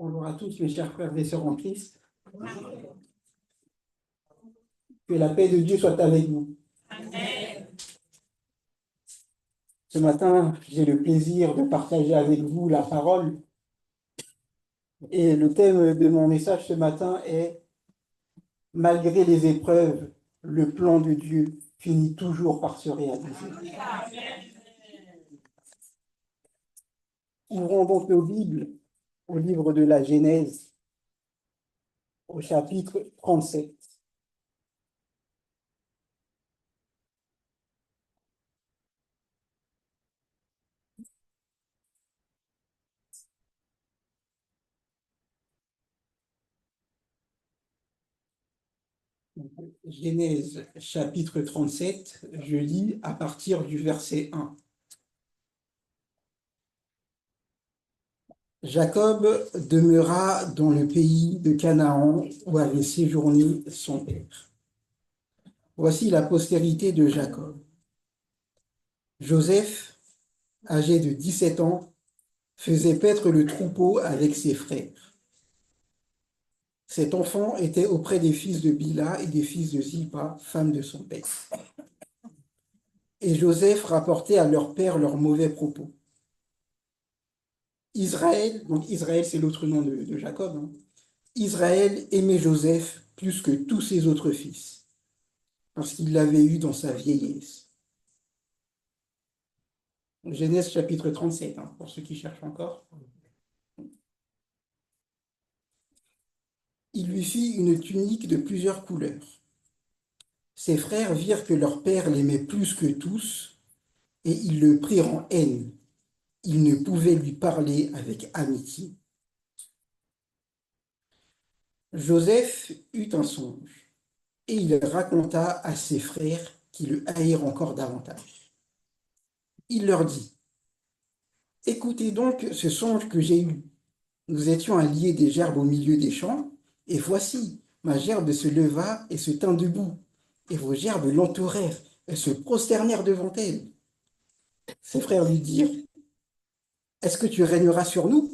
Bonjour à tous, mes chers frères et sœurs en Christ. Que la paix de Dieu soit avec vous. Amen. Ce matin, j'ai le plaisir de partager avec vous la parole. Et le thème de mon message ce matin est malgré les épreuves, le plan de Dieu finit toujours par se réaliser. Ouvrons donc nos Bibles au livre de la Genèse, au chapitre 37. Genèse chapitre 37, je lis à partir du verset 1. Jacob demeura dans le pays de Canaan où avait séjourné son père. Voici la postérité de Jacob. Joseph, âgé de 17 ans, faisait paître le troupeau avec ses frères. Cet enfant était auprès des fils de Bila et des fils de Zilpa, femme de son père. Et Joseph rapportait à leur père leurs mauvais propos. Israël, donc Israël c'est l'autre nom de Jacob, hein. Israël aimait Joseph plus que tous ses autres fils, parce qu'il l'avait eu dans sa vieillesse. Genèse chapitre 37, hein, pour ceux qui cherchent encore. Il lui fit une tunique de plusieurs couleurs. Ses frères virent que leur père l'aimait plus que tous, et ils le prirent en haine. Ils ne pouvaient lui parler avec amitié. Joseph eut un songe, et il raconta à ses frères qui le haïrent encore davantage. Il leur dit, « Écoutez donc ce songe que j'ai eu. Nous étions à lier des gerbes au milieu des champs, et voici, ma gerbe se leva et se tint debout, et vos gerbes l'entourèrent et se prosternèrent devant elle. » Ses frères lui dirent, « Est-ce que tu régneras sur nous?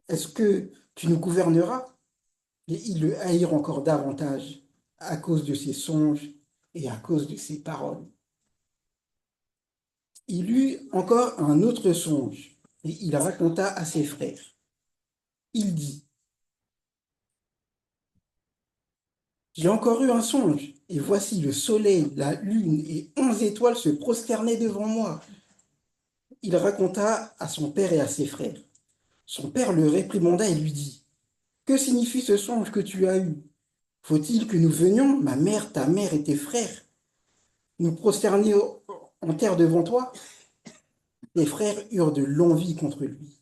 Est-ce que tu nous gouverneras? » Et ils le haïrent encore davantage à cause de ses songes et à cause de ses paroles. Il eut encore un autre songe, et il raconta à ses frères. Il dit, « J'ai encore eu un songe, et voici le soleil, la lune et 11 étoiles se prosternaient devant moi. » Il raconta à son père et à ses frères. Son père le réprimanda et lui dit, « Que signifie ce songe que tu as eu? Faut-il que nous venions, ma mère, ta mère et tes frères, nous prosterner en terre devant toi? » Les frères eurent de l'envie contre lui,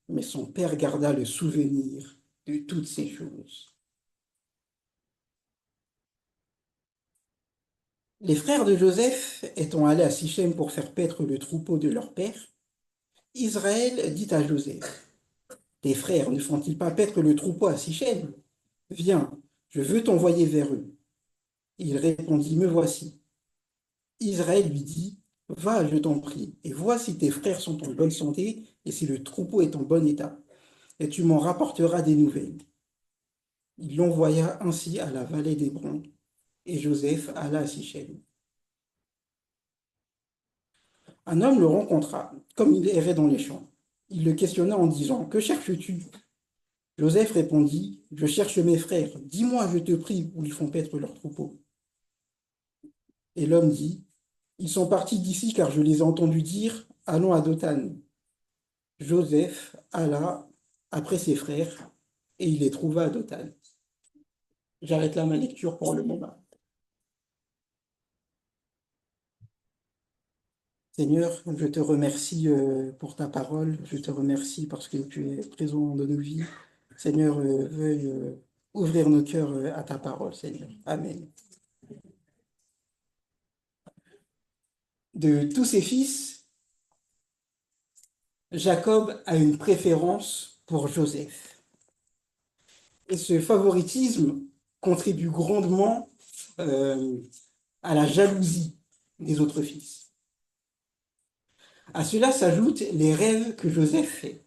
mais son père garda le souvenir de toutes ces choses. Les frères de Joseph étant allés à Sichem pour faire paître le troupeau de leur père, Israël dit à Joseph, « Tes frères ne font-ils pas paître le troupeau à Sichem? Viens, je veux t'envoyer vers eux. » Il répondit, « Me voici. » Israël lui dit, « Va, je t'en prie, et vois si tes frères sont en bonne santé et si le troupeau est en bon état, et tu m'en rapporteras des nouvelles. » Il l'envoya ainsi à la vallée d'Hébron, et Joseph alla à Sichem. Un homme le rencontra, comme il errait dans les champs. Il le questionna en disant, « Que cherches-tu? » Joseph répondit, « Je cherche mes frères. Dis-moi, je te prie, où ils font paître leur troupeau. » Et l'homme dit, « Ils sont partis d'ici car je les ai entendus dire, allons à Dothan. » Joseph alla après ses frères et il les trouva à Dothan. J'arrête là ma lecture pour le moment. Seigneur, je te remercie pour ta parole, je te remercie parce que tu es présent dans nos vies. Seigneur, veuille ouvrir nos cœurs à ta parole, Seigneur. Amen. De tous ses fils, Jacob a une préférence pour Joseph. Et ce favoritisme contribue grandement à la jalousie des autres fils. À cela s'ajoutent les rêves que Joseph fait.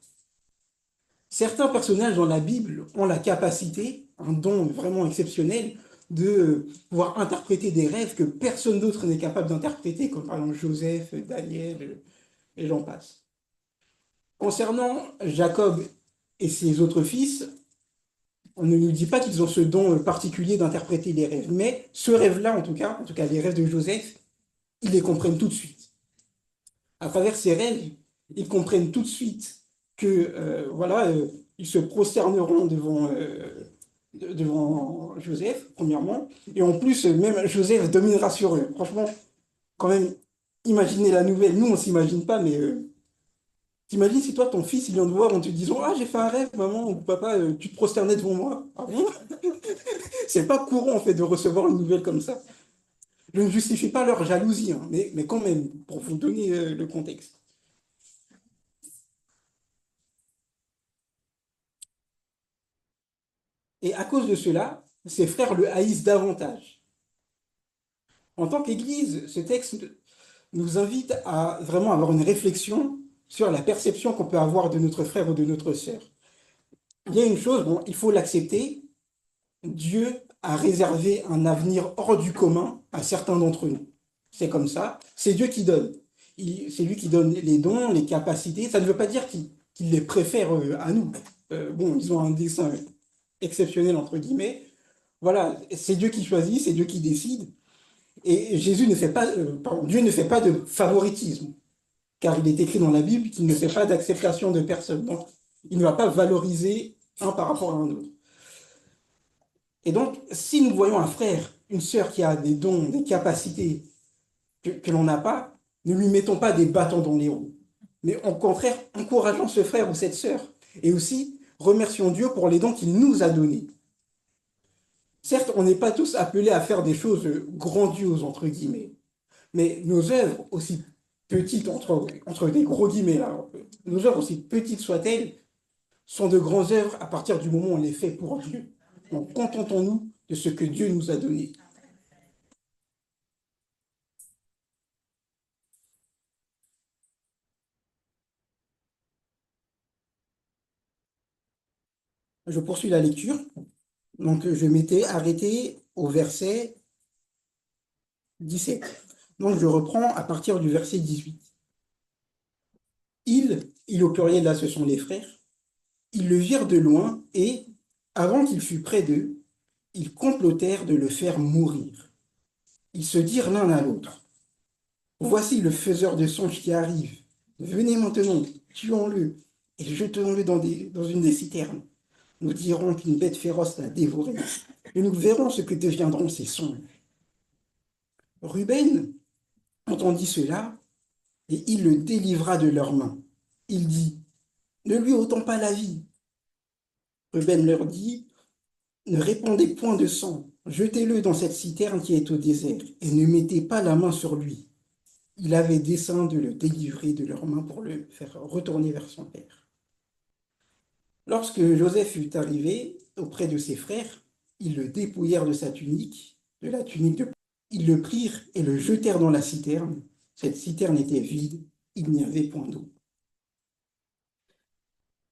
Certains personnages dans la Bible ont la capacité, un don vraiment exceptionnel, de pouvoir interpréter des rêves que personne d'autre n'est capable d'interpréter, comme par exemple Joseph, Daniel, et j'en passe. Concernant Jacob et ses autres fils, on ne nous dit pas qu'ils ont ce don particulier d'interpréter les rêves, mais ce rêve-là, en tout cas les rêves de Joseph, ils les comprennent tout de suite. À travers ces rêves, ils comprennent tout de suite que voilà, ils se prosterneront devant Joseph, premièrement, et en plus, même Joseph dominera sur eux. Franchement, quand même, imaginez la nouvelle. Nous, on ne s'imagine pas, mais t'imagines si toi, ton fils, il vient te voir en te disant, ah, j'ai fait un rêve, maman ou papa, tu te prosternais devant moi. Ah bon? C'est pas courant, en fait, de recevoir une nouvelle comme ça. Je ne justifie pas leur jalousie, hein, mais quand même, pour vous donner le contexte. Et à cause de cela, ses frères le haïssent davantage. En tant qu'Église, ce texte nous invite à vraiment avoir une réflexion sur la perception qu'on peut avoir de notre frère ou de notre sœur. Il y a une chose, bon, il faut l'accepter, Dieu a réservé un avenir hors du commun à certains d'entre nous. C'est comme ça, c'est Dieu qui donne. C'est lui qui donne les dons, les capacités. Ça ne veut pas dire qu'il les préfère à nous. Bon, ils ont un dessein exceptionnel, entre guillemets. Voilà, c'est Dieu qui choisit, c'est Dieu qui décide. Et Jésus ne fait pas, pardon, Dieu ne fait pas de favoritisme, car il est écrit dans la Bible qu'il ne fait pas d'acceptation de personne. Donc, il ne va pas valoriser un par rapport à un autre. Et donc, si nous voyons un frère, une sœur qui a des dons, des capacités que l'on n'a pas, ne lui mettons pas des bâtons dans les roues. Mais au contraire, encourageons ce frère ou cette sœur. Et aussi, remercions Dieu pour les dons qu'il nous a donnés. Certes, on n'est pas tous appelés à faire des choses grandioses, entre guillemets. Mais nos œuvres, aussi petites, entre des gros guillemets, là, nos œuvres, aussi petites soient-elles, sont de grandes œuvres à partir du moment où on les fait pour Dieu. Donc, contentons-nous de ce que Dieu nous a donné. Je poursuis la lecture. Donc, je m'étais arrêté au verset 17. Donc, je reprends à partir du verset 18. Il au pluriel, là, ce sont les frères, ils le virent de loin et, avant qu'il fût près d'eux, ils complotèrent de le faire mourir. Ils se dirent l'un à l'autre, voici le faiseur de songes qui arrive. Venez maintenant, tuons-le et jetons-le dans une des citernes. Nous dirons qu'une bête féroce l'a dévoré et nous verrons ce que deviendront ces songes. Ruben entendit cela et il le délivra de leurs mains. Il dit, ne lui ôtons pas la vie. Ruben leur dit, ne répandez point de sang, jetez-le dans cette citerne qui est au désert et ne mettez pas la main sur lui. Il avait dessein de le délivrer de leurs mains pour le faire retourner vers son père. Lorsque Joseph fut arrivé auprès de ses frères, ils le dépouillèrent de sa tunique, de la tunique de... Ils le prirent et le jetèrent dans la citerne. Cette citerne était vide, il n'y avait point d'eau.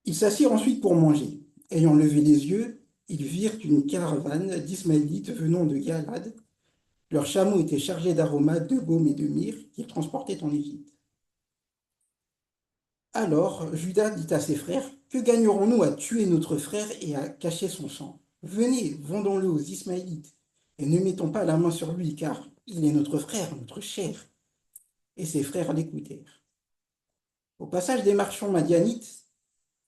Ils s'assirent ensuite pour manger. Ayant levé les yeux, ils virent une caravane d'Ismaélites venant de Galad. Leurs chameaux étaient chargés d'aromates, de baume et de myrrhe qu'ils transportaient en Égypte. Alors Judas dit à ses frères, que gagnerons-nous à tuer notre frère et à cacher son sang? Venez, vendons-le aux Ismaélites, et ne mettons pas la main sur lui, car il est notre frère, notre chair. Et ses frères l'écoutèrent. Au passage des marchands madianites,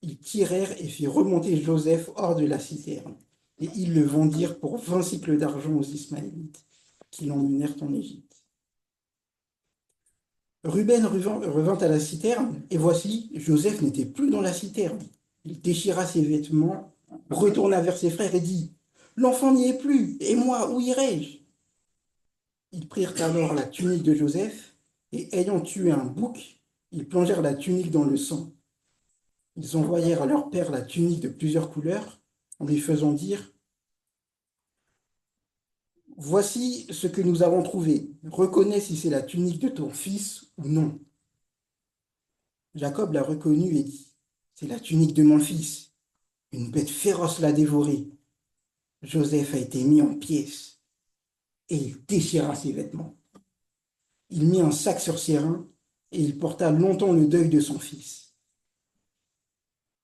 ils tirèrent et firent remonter Joseph hors de la citerne, et ils le vendirent pour 20 cycles d'argent aux Ismaélites, qui l'emmenèrent en Égypte. Ruben revint à la citerne, et voici, Joseph n'était plus dans la citerne. Il déchira ses vêtements, retourna vers ses frères et dit, l'enfant n'y est plus, et moi, où irai-je? Ils prirent alors la tunique de Joseph, et ayant tué un bouc, ils plongèrent la tunique dans le sang. Ils envoyèrent à leur père la tunique de plusieurs couleurs, en lui faisant dire, voici ce que nous avons trouvé. Reconnais si c'est la tunique de ton fils ou non. Jacob l'a reconnue et dit, c'est la tunique de mon fils. Une bête féroce l'a dévoré. Joseph a été mis en pièces et il déchira ses vêtements. Il mit un sac sur ses reins et il porta longtemps le deuil de son fils.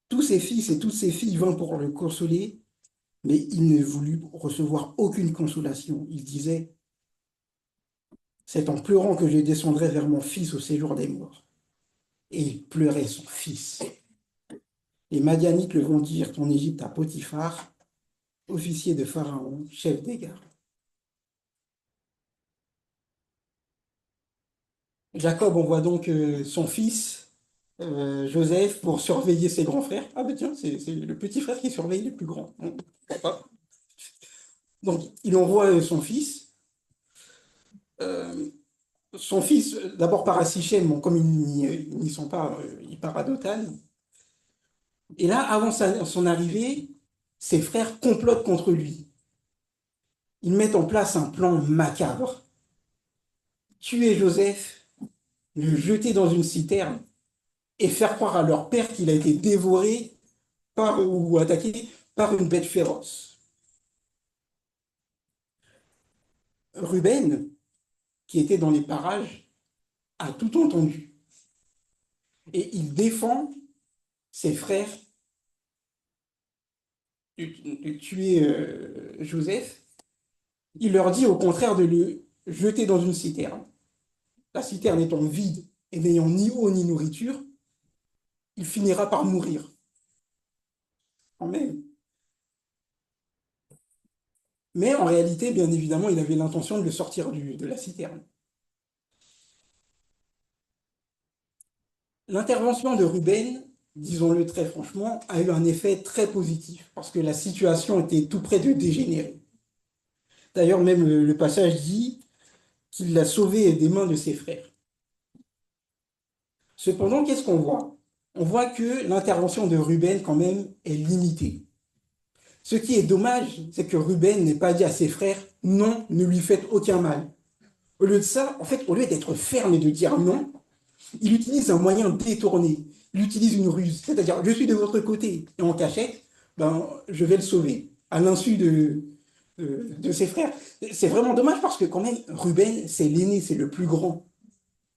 Tous ses fils et toutes ses filles vinrent pour le consoler, mais il ne voulut recevoir aucune consolation. Il disait, c'est en pleurant que je descendrai vers mon fils au séjour des morts. Et il pleurait son fils. Les Madianites le vendirent en Égypte à Potiphar, officier de Pharaon, chef des gardes. Jacob envoie donc son fils, Joseph, pour surveiller ses grands frères. Ah ben tiens, c'est le petit frère qui surveille les plus grands. Donc il envoie son fils. Euh, Son fils, d'abord part à Sichem, bon, comme ils n'y sont pas, il part à Dothan. Et là, avant son arrivée, ses frères complotent contre lui. Ils mettent en place un plan macabre. Tuer Joseph, le jeter dans une citerne et faire croire à leur père qu'il a été dévoré ou attaqué par une bête féroce. Ruben, qui était dans les parages, a tout entendu. Et il défend ses frères de tuer Joseph. Il leur dit au contraire de le jeter dans une citerne. La citerne étant vide et n'ayant ni eau ni nourriture, il finira par mourir. Amen. Mais en réalité, bien évidemment, il avait l'intention de le sortir de la citerne. L'intervention de Ruben, disons-le très franchement, a eu un effet très positif parce que la situation était tout près de dégénérer. D'ailleurs, même le passage dit qu'il l'a sauvé des mains de ses frères. Cependant, qu'est-ce qu'on voit? On voit que l'intervention de Ruben, quand même, est limitée. Ce qui est dommage, c'est que Ruben n'ait pas dit à ses frères, non, ne lui faites aucun mal. Au lieu de ça, en fait, au lieu d'être ferme et de dire non, il utilise un moyen détourné. Il utilise une ruse. C'est-à-dire, je suis de votre côté et en cachette, ben, je vais le sauver, à l'insu de ses frères. C'est vraiment dommage parce que quand même, Ruben, c'est l'aîné, c'est le plus grand.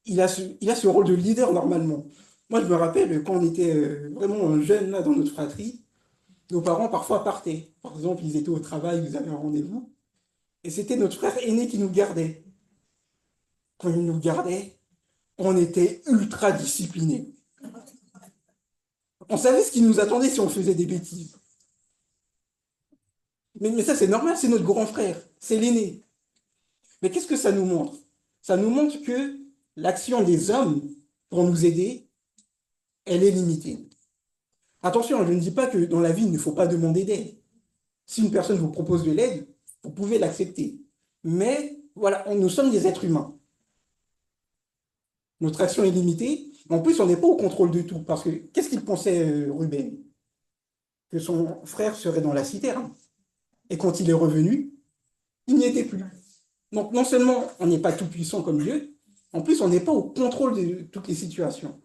Il a ce rôle de leader normalement. Moi, je me rappelle quand on était vraiment jeunes là, dans notre fratrie, nos parents parfois partaient. Par exemple, ils étaient au travail, ils avaient un rendez-vous, et c'était notre frère aîné qui nous gardait. Quand il nous gardait, on était ultra disciplinés. On savait ce qui nous attendait si on faisait des bêtises. Mais ça, c'est normal, c'est notre grand frère, c'est l'aîné. Mais qu'est-ce que ça nous montre? Ça nous montre que l'action des hommes pour nous aider, elle est limitée. Attention, je ne dis pas que dans la vie, il ne faut pas demander d'aide. Si une personne vous propose de l'aide, vous pouvez l'accepter. Mais voilà, nous sommes des êtres humains. Notre action est limitée. En plus, on n'est pas au contrôle de tout. Parce que qu'est-ce qu'il pensait, Ruben? Que son frère serait dans la citerne. Et quand il est revenu, il n'y était plus. Donc, non seulement on n'est pas tout puissant comme Dieu, en plus, on n'est pas au contrôle de toutes les situations.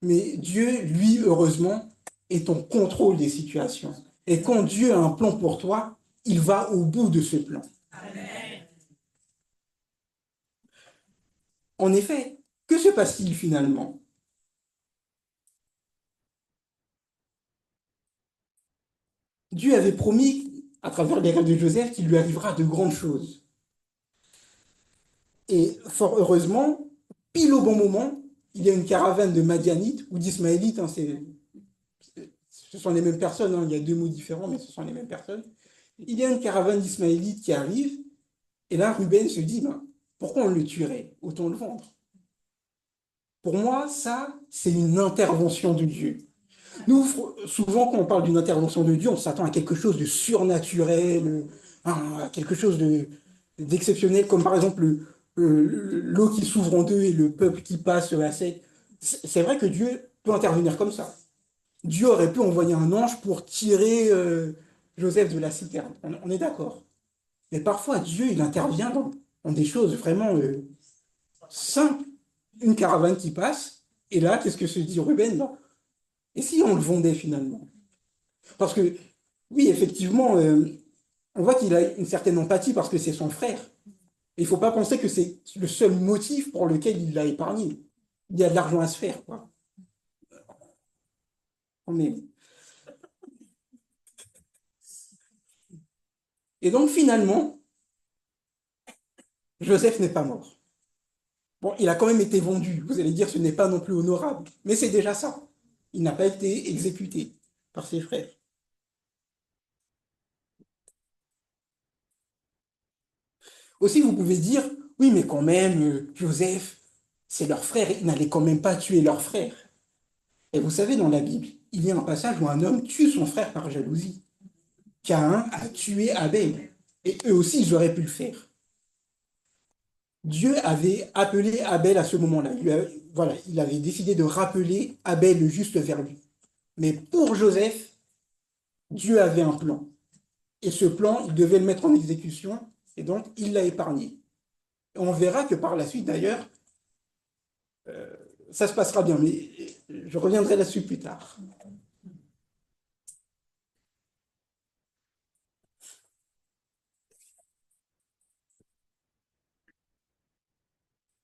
Mais Dieu, lui, heureusement, est en contrôle des situations. Et quand Dieu a un plan pour toi, il va au bout de ce plan. En effet, que se passe-t-il finalement? Dieu avait promis, à travers les rêves de Joseph, qu'il lui arrivera de grandes choses. Et fort heureusement, pile au bon moment, il y a une caravane de Madianites ou d'Ismaélites, hein, ce sont les mêmes personnes, hein, il y a deux mots différents, mais ce sont les mêmes personnes. Il y a une caravane d'Ismaélites qui arrive, et là, Ruben se dit, ben, pourquoi on le tuerait? Autant le vendre. Pour moi, ça, c'est une intervention de Dieu. Nous, souvent, quand on parle d'une intervention de Dieu, on s'attend à quelque chose de surnaturel, à quelque chose d'exceptionnel, comme par exemple l'eau qui s'ouvre en deux et le peuple qui passe à sec. C'est vrai que Dieu peut intervenir comme ça. Dieu aurait pu envoyer un ange pour tirer Joseph de la citerne. On est d'accord. Mais parfois, Dieu, il intervient dans des choses vraiment simples. Une caravane qui passe, et là, qu'est-ce que se dit Ruben? Et si on le vendait finalement? Parce que, oui, effectivement, on voit qu'il a une certaine empathie parce que c'est son frère. Il ne faut pas penser que c'est le seul motif pour lequel il l'a épargné. Il y a de l'argent à se faire, quoi. Mais- Et donc finalement, Joseph n'est pas mort. Bon, il a quand même été vendu. Vous allez dire, ce n'est pas non plus honorable. Mais c'est déjà ça. Il n'a pas été exécuté par ses frères. Aussi, vous pouvez dire, oui, mais quand même, Joseph, c'est leur frère. Il n'allait quand même pas tuer leur frère. Et vous savez, dans la Bible, il y a un passage où un homme tue son frère par jalousie. Caïn a tué Abel. Et eux aussi, ils auraient pu le faire. Dieu avait appelé Abel à ce moment-là. Voilà, il avait décidé de rappeler Abel le juste vers lui. Mais pour Joseph, Dieu avait un plan. Et ce plan, il devait le mettre en exécution. Et donc, il l'a épargné. Et on verra que par la suite, d'ailleurs, ça se passera bien. Mais je reviendrai là-dessus plus tard.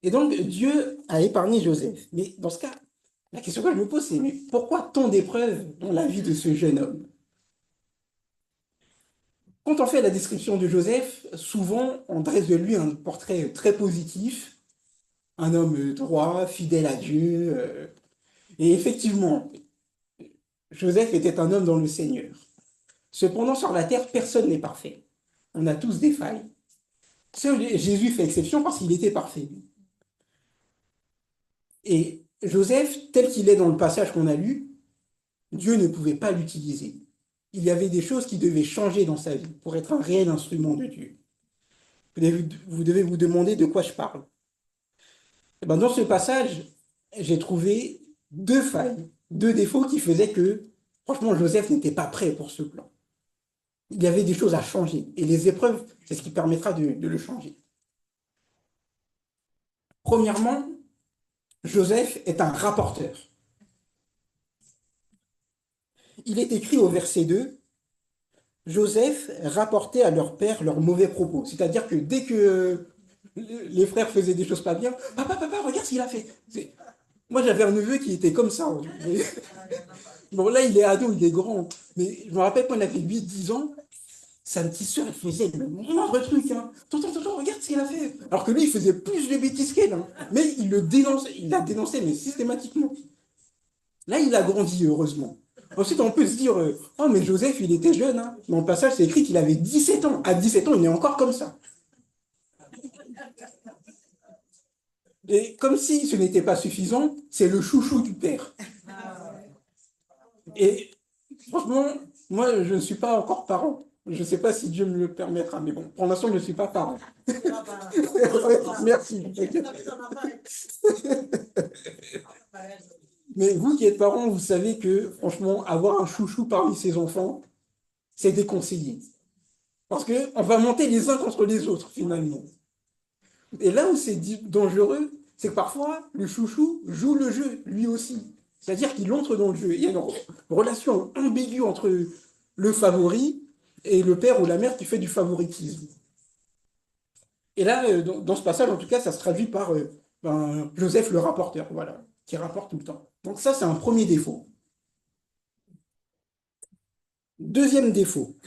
Et donc, Dieu a épargné Joseph. Mais dans ce cas, la question que je me pose, c'est mais pourquoi tant d'épreuves dans la vie de ce jeune homme? Quand on fait la description de Joseph, souvent on dresse de lui un portrait très positif, un homme droit, fidèle à Dieu. Et effectivement, Joseph était un homme dans le Seigneur. Cependant, sur la terre, personne n'est parfait. On a tous des failles. Seul Jésus fait exception parce qu'il était parfait. Et Joseph, tel qu'il est dans le passage qu'on a lu, Dieu ne pouvait pas l'utiliser. Il y avait des choses qui devaient changer dans sa vie pour être un réel instrument de Dieu. Vous devez vous demander de quoi je parle. Eh ben, dans ce passage, j'ai trouvé deux failles, deux défauts qui faisaient que, franchement, Joseph n'était pas prêt pour ce plan. Il y avait des choses à changer. Et les épreuves, c'est ce qui permettra de le changer. Premièrement, Joseph est un rapporteur. Il est écrit au verset 2, Joseph rapportait à leur père leurs mauvais propos. C'est-à-dire que dès que les frères faisaient des choses pas bien, papa, papa, regarde ce qu'il a fait. Moi, j'avais un neveu qui était comme ça. Bon, là, il est ado, il est grand. Mais je me rappelle quand il avait 8, 10 ans, sa petite sœur, elle faisait le moindre truc. Hein. Tonton, tonton, regarde ce qu'il a fait. Alors que lui, il faisait plus de bêtises qu'elle. Hein. Mais il le dénonçait, il l'a dénoncé, mais systématiquement. Là, il a grandi, heureusement. Ensuite, on peut se dire, oh, mais Joseph, il était jeune. Hein. Dans le passage, c'est écrit qu'il avait 17 ans. À 17 ans, il est encore comme ça. Et comme si ce n'était pas suffisant, c'est le chouchou du père. Et franchement, moi, je ne suis pas encore parent. Je ne sais pas si Dieu me le permettra, mais bon, pour l'instant, je ne suis pas parent. Merci. Mais vous qui êtes parents, vous savez que, franchement, avoir un chouchou parmi ses enfants, c'est déconseillé. Parce qu'on va monter les uns contre les autres, finalement. Et là où c'est dangereux, c'est que parfois, le chouchou joue le jeu, lui aussi. C'est-à-dire qu'il entre dans le jeu. Il y a une relation ambiguë entre le favori et le père ou la mère qui fait du favoritisme. Et là, dans ce passage, en tout cas, ça se traduit par Joseph le rapporteur, voilà, qui rapporte tout le temps. Donc ça, c'est un premier défaut. Deuxième défaut,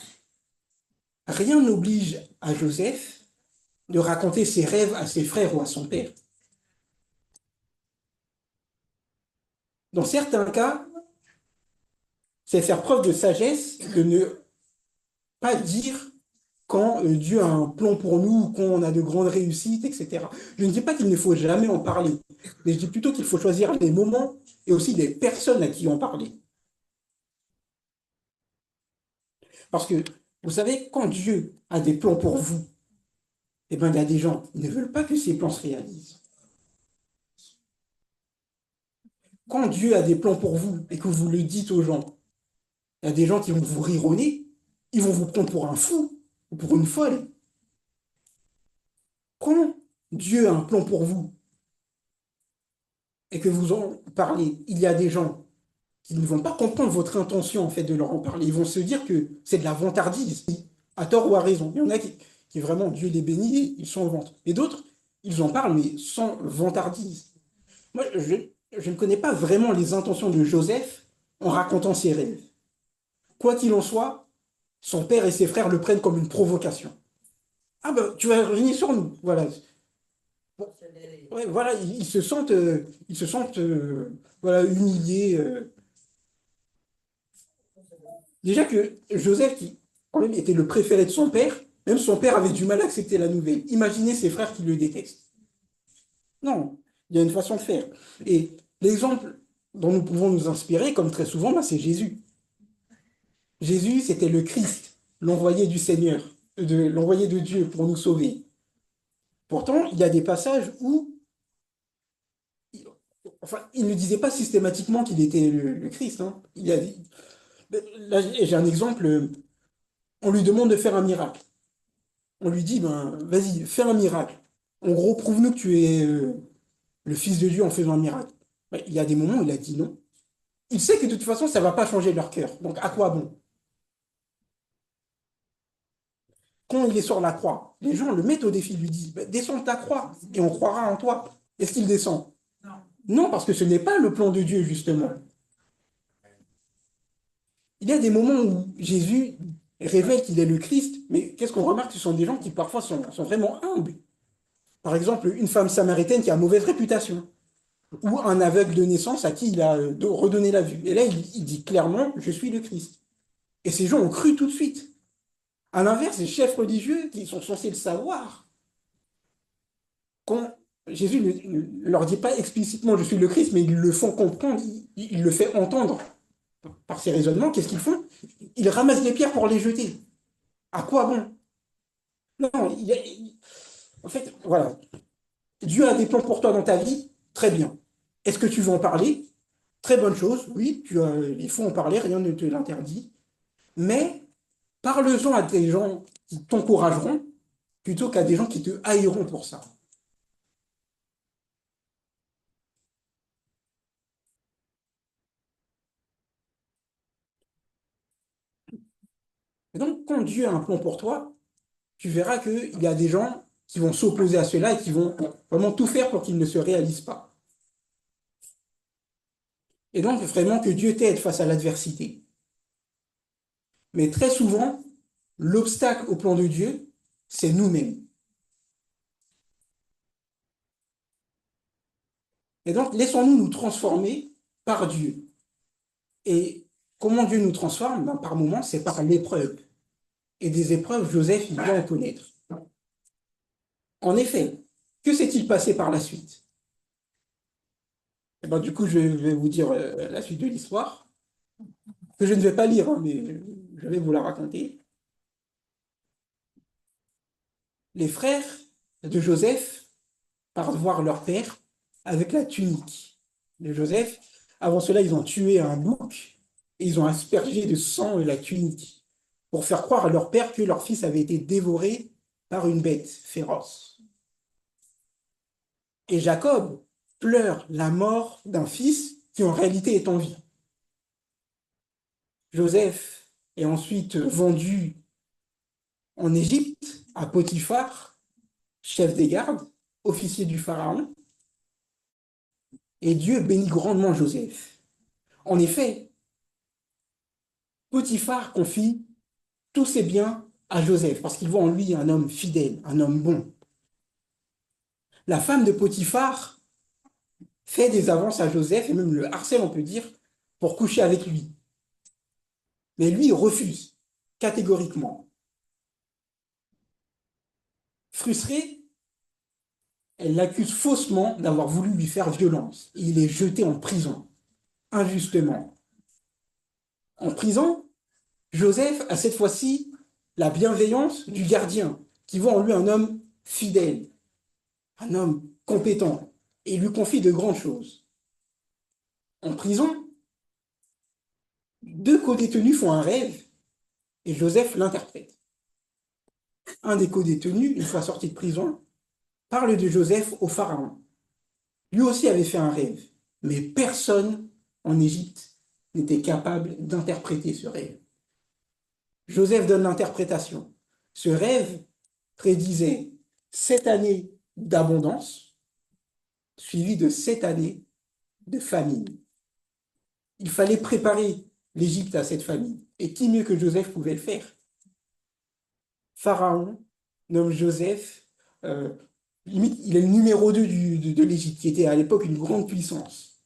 rien n'oblige à Joseph de raconter ses rêves à ses frères ou à son père. Dans certains cas, c'est faire preuve de sagesse de ne pas dire quand Dieu a un plan pour nous, quand on a de grandes réussites, etc. Je ne dis pas qu'il ne faut jamais en parler, mais je dis plutôt qu'il faut choisir les moments et aussi les personnes à qui en parler. Parce que, vous savez, quand Dieu a des plans pour vous, eh bien, il y a des gens qui ne veulent pas que ces plans se réalisent. Quand Dieu a des plans pour vous et que vous le dites aux gens, il y a des gens qui vont vous rire au nez, ils vont vous prendre pour un fou ou pour une folle. Quand Dieu a un plan pour vous et que vous en parlez, il y a des gens qu'ils ne vont pas comprendre votre intention en fait de leur en parler. Ils vont se dire que c'est de la vantardise, à tort ou à raison. Il y en a qui vraiment, Dieu les bénit, ils sont en vente. Et d'autres, ils en parlent, mais sans vantardise. Moi, je ne connais pas vraiment les intentions de Joseph en racontant ses rêves. Quoi qu'il en soit, son père et ses frères le prennent comme une provocation. Ah ben, tu vas revenir sur nous. Voilà. Bon, ouais, voilà, ils se sentent voilà, humiliés. Déjà que Joseph, qui quand même était le préféré de son père, même son père avait du mal à accepter la nouvelle. Imaginez ses frères qui le détestent. Non, il y a une façon de faire. Et l'exemple dont nous pouvons nous inspirer, comme très souvent, bah, c'est Jésus. Jésus, c'était le Christ, l'envoyé du Seigneur, l'envoyé de Dieu pour nous sauver. Pourtant, il y a des passages où, enfin, il ne disait pas systématiquement qu'il était le Christ, hein. Là, j'ai un exemple, on lui demande de faire un miracle. On lui dit, ben, vas-y, fais un miracle. En gros, prouve-nous que tu es le Fils de Dieu en faisant un miracle. Ben, il y a des moments où il a dit non. Il sait que de toute façon, ça ne va pas changer leur cœur. Donc, à quoi bon? Quand il est sur la croix, les gens le mettent au défi, lui disent, ben, descends de ta croix et on croira en toi. Est-ce qu'il descend? Non, parce que ce n'est pas le plan de Dieu, justement. Il y a des moments où Jésus révèle qu'il est le Christ, mais qu'est-ce qu'on remarque? Ce sont des gens qui parfois sont vraiment humbles. Par exemple, une femme samaritaine qui a mauvaise réputation, ou un aveugle de naissance à qui il a redonné la vue. Et là, il dit clairement, je suis le Christ. Et ces gens ont cru tout de suite. À l'inverse, les chefs religieux, qui sont censés le savoir, quand Jésus ne leur dit pas explicitement, je suis le Christ, mais ils le font comprendre, il le fait entendre par ses raisonnements, qu'est-ce qu'ils font? Ils ramassent des pierres pour les jeter. À quoi bon? Non, en fait, voilà. Dieu a des plans pour toi dans ta vie, très bien. Est-ce que tu veux en parler? Très bonne chose, oui, il faut en parler, rien ne te l'interdit. Mais parle-en à des gens qui t'encourageront plutôt qu'à des gens qui te haïront pour ça. Et donc, quand Dieu a un plan pour toi, tu verras qu'il y a des gens qui vont s'opposer à cela et qui vont vraiment tout faire pour qu'il ne se réalise pas. Et donc, vraiment que Dieu t'aide face à l'adversité. Mais très souvent, l'obstacle au plan de Dieu, c'est nous-mêmes. Et donc, laissons-nous nous transformer par Dieu. Et comment Dieu nous transforme? Ben, par moments, c'est par l'épreuve. Et des épreuves, Joseph, il doit en connaître. En effet, que s'est-il passé par la suite? Eh ben, du coup, je vais vous dire la suite de l'histoire, que je ne vais pas lire, hein, mais je vais vous la raconter. Les frères de Joseph partent voir leur père avec la tunique de Joseph. Avant cela, ils ont tué un bouc et ils ont aspergé de sang la tunique pour faire croire à leur père que leur fils avait été dévoré par une bête féroce. Et Jacob pleure la mort d'un fils qui en réalité est en vie. Joseph est ensuite vendu en Égypte à Potiphar, chef des gardes, officier du Pharaon, et Dieu bénit grandement Joseph. En effet, Potiphar confie tous ses biens à Joseph parce qu'il voit en lui un homme fidèle, un homme bon. La femme de Potiphar fait des avances à Joseph et même le harcèle, on peut dire, pour coucher avec lui. Mais lui, il refuse catégoriquement. Frustré, elle l'accuse faussement d'avoir voulu lui faire violence. Et il est jeté en prison, injustement. En prison, Joseph a cette fois-ci la bienveillance du gardien, qui voit en lui un homme fidèle, un homme compétent, et lui confie de grandes choses. En prison, deux co-détenus font un rêve, et Joseph l'interprète. Un des co-détenus, une fois sorti de prison, parle de Joseph au pharaon. Lui aussi avait fait un rêve, mais personne en Égypte n'était capable d'interpréter ce rêve. Joseph donne l'interprétation. Ce rêve prédisait 7 années d'abondance, suivies de 7 années de famine. Il fallait préparer l'Égypte à cette famine. Et qui mieux que Joseph pouvait le faire? Pharaon nomme Joseph, euh, limite, il est le numéro 2 de l'Égypte, qui était à l'époque une grande puissance.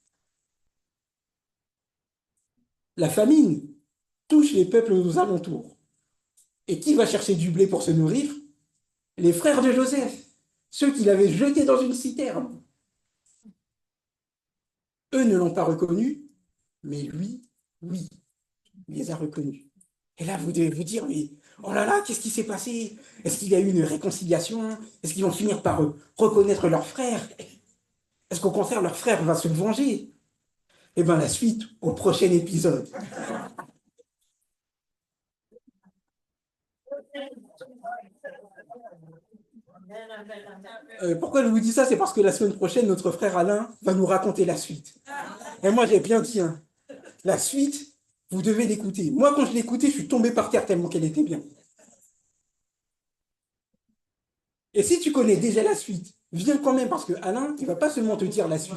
La famine touche les peuples aux alentours. Et qui va chercher du blé pour se nourrir? Les frères de Joseph, ceux qu'il avait jetés dans une citerne. Eux ne l'ont pas reconnu, mais lui, oui, il les a reconnus. Et là, vous devez vous dire, mais oh là là, qu'est-ce qui s'est passé? Est-ce qu'il y a eu une réconciliation? Est-ce qu'ils vont finir par reconnaître leur frère? Est-ce qu'au contraire, leur frère va se venger? Eh bien, la suite au prochain épisode. Pourquoi je vous dis ça? C'est parce que la semaine prochaine, notre frère Alain va nous raconter la suite. Et moi, j'ai bien dit, hein, la suite, vous devez l'écouter. Moi, quand je l'ai écoutée, je suis tombé par terre tellement qu'elle était bien. Et si tu connais déjà la suite, viens quand même, parce que Alain, il ne va pas seulement te dire la suite,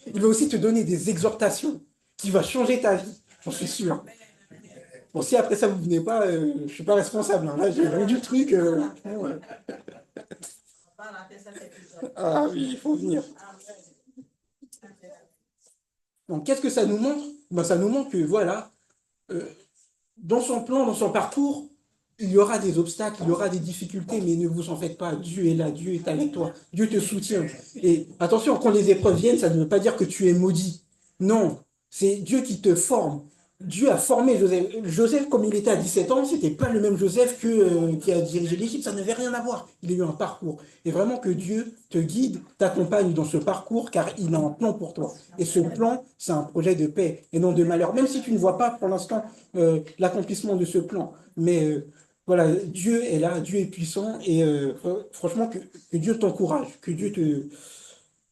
il va aussi te donner des exhortations qui vont changer ta vie, j'en suis sûr. Bon, si après ça, vous ne venez pas, je ne suis pas responsable, hein. Là, j'ai vendu le truc. Ouais. Ah oui, il faut venir. Donc, qu'est-ce que ça nous montre? Ben, ça nous montre que, voilà, euh, dans son plan, dans son parcours, il y aura des obstacles, il y aura des difficultés, mais ne vous en faites pas. Dieu est là, Dieu est avec toi, Dieu te soutient. Et attention, quand les épreuves viennent, ça ne veut pas dire que tu es maudit. Non, c'est Dieu qui te forme. Dieu a formé Joseph. Joseph, comme il était à 17 ans, c'était pas le même Joseph qui a dirigé l'Égypte, ça n'avait rien à voir. Il a eu un parcours. Et vraiment que Dieu te guide, t'accompagne dans ce parcours, car il a un plan pour toi. Et ce plan, c'est un projet de paix et non de malheur. Même si tu ne vois pas pour l'instant l'accomplissement de ce plan. Mais voilà, Dieu est là, Dieu est puissant, et franchement, que Dieu t'encourage, que Dieu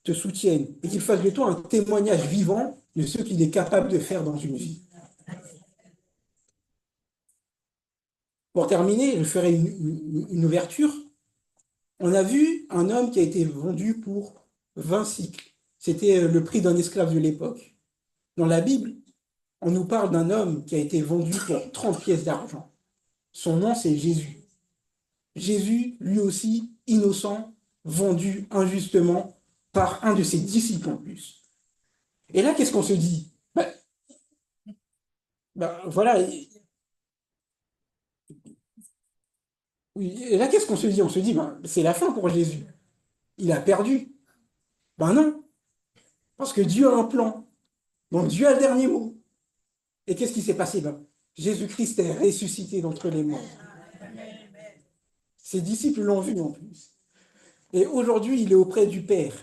te soutienne, et qu'il fasse de toi un témoignage vivant de ce qu'il est capable de faire dans une vie. Pour terminer, je ferai une ouverture. On a vu un homme qui a été vendu pour 20 cycles. C'était le prix d'un esclave de l'époque. Dans la Bible, on nous parle d'un homme qui a été vendu pour 30 pièces d'argent. Son nom, c'est Jésus. Jésus, lui aussi, innocent, vendu injustement par un de ses disciples en plus. Et là, qu'est-ce qu'on se dit? Voilà. Oui, et là, qu'est-ce qu'on se dit? On se dit, c'est la fin pour Jésus. Il a perdu. Ben non, parce que Dieu a un plan. Donc Dieu a le dernier mot. Et qu'est-ce qui s'est passé? Jésus-Christ est ressuscité d'entre les morts. Ses disciples l'ont vu en plus. Et aujourd'hui, il est auprès du Père.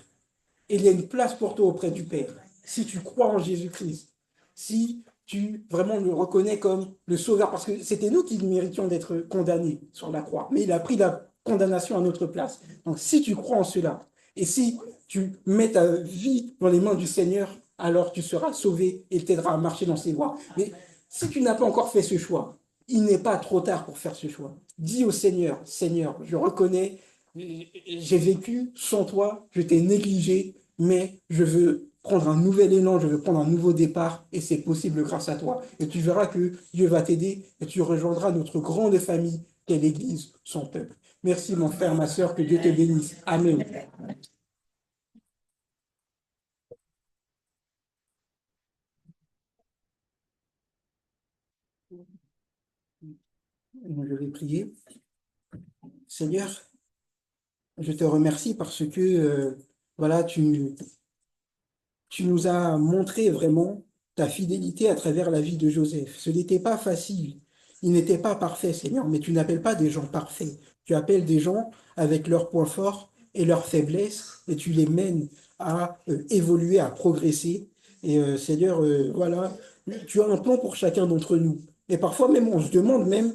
Et il y a une place pour toi auprès du Père. Si tu crois en Jésus-Christ, si tu vraiment le reconnais comme le Sauveur, parce que c'était nous qui méritions d'être condamnés sur la croix, mais il a pris la condamnation à notre place. Donc si tu crois en cela, et si tu mets ta vie dans les mains du Seigneur, alors tu seras sauvé et il t'aidera à marcher dans ses voies. Mais si tu n'as pas encore fait ce choix, il n'est pas trop tard pour faire ce choix. Dis au Seigneur, Seigneur, je reconnais, j'ai vécu sans toi, je t'ai négligé, mais je veux prendre un nouvel élan, je veux prendre un nouveau départ, et c'est possible grâce à toi. Et tu verras que Dieu va t'aider, et tu rejoindras notre grande famille qu'est l'Église, son peuple. Merci mon frère, ma sœur, que Dieu te bénisse. Amen. Je vais prier. Seigneur, je te remercie parce que voilà, tu nous as montré vraiment ta fidélité à travers la vie de Joseph. Ce n'était pas facile. Il n'était pas parfait, Seigneur, mais tu n'appelles pas des gens parfaits. Tu appelles des gens avec leurs points forts et leurs faiblesses, et tu les mènes à évoluer, à progresser. Et Seigneur, voilà, tu as un plan pour chacun d'entre nous. Et parfois même, on se demande même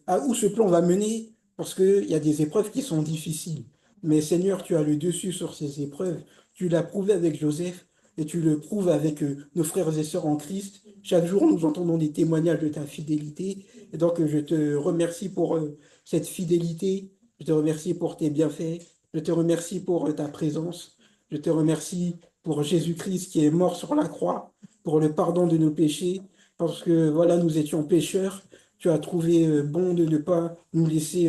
à où ce plan va mener, parce qu'il y a des épreuves qui sont difficiles. Mais Seigneur, tu as le dessus sur ces épreuves. Tu l'as prouvé avec Joseph. et tu le prouves avec nos frères et sœurs en Christ. Chaque jour, nous entendons des témoignages de ta fidélité. Et donc, je te remercie pour cette fidélité. Je te remercie pour tes bienfaits. Je te remercie pour ta présence. Je te remercie pour Jésus-Christ qui est mort sur la croix, pour le pardon de nos péchés, parce que voilà, nous étions pécheurs. Tu as trouvé bon de ne pas nous laisser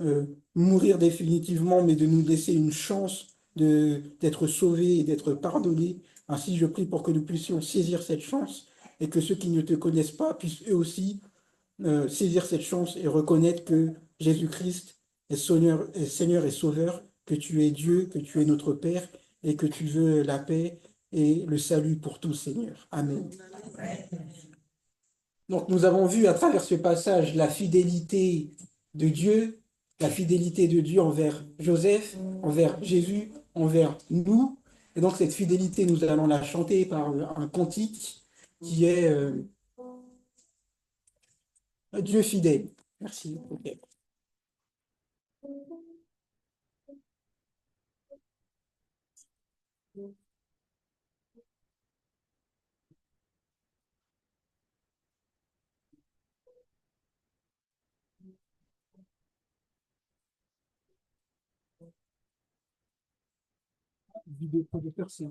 euh, mourir définitivement, mais de nous laisser une chance d'être sauvés et d'être pardonnés. Ainsi, je prie pour que nous puissions saisir cette chance et que ceux qui ne te connaissent pas puissent eux aussi saisir cette chance et reconnaître que Jésus-Christ est Seigneur et Sauveur, que tu es Dieu, que tu es notre Père et que tu veux la paix et le salut pour tous, Seigneur. Amen. Donc nous avons vu à travers ce passage la fidélité de Dieu envers Joseph, envers Jésus, envers nous. Et donc cette fidélité, nous allons la chanter par un cantique qui est Dieu fidèle. Merci. Ok. Vidéo producteur, c'est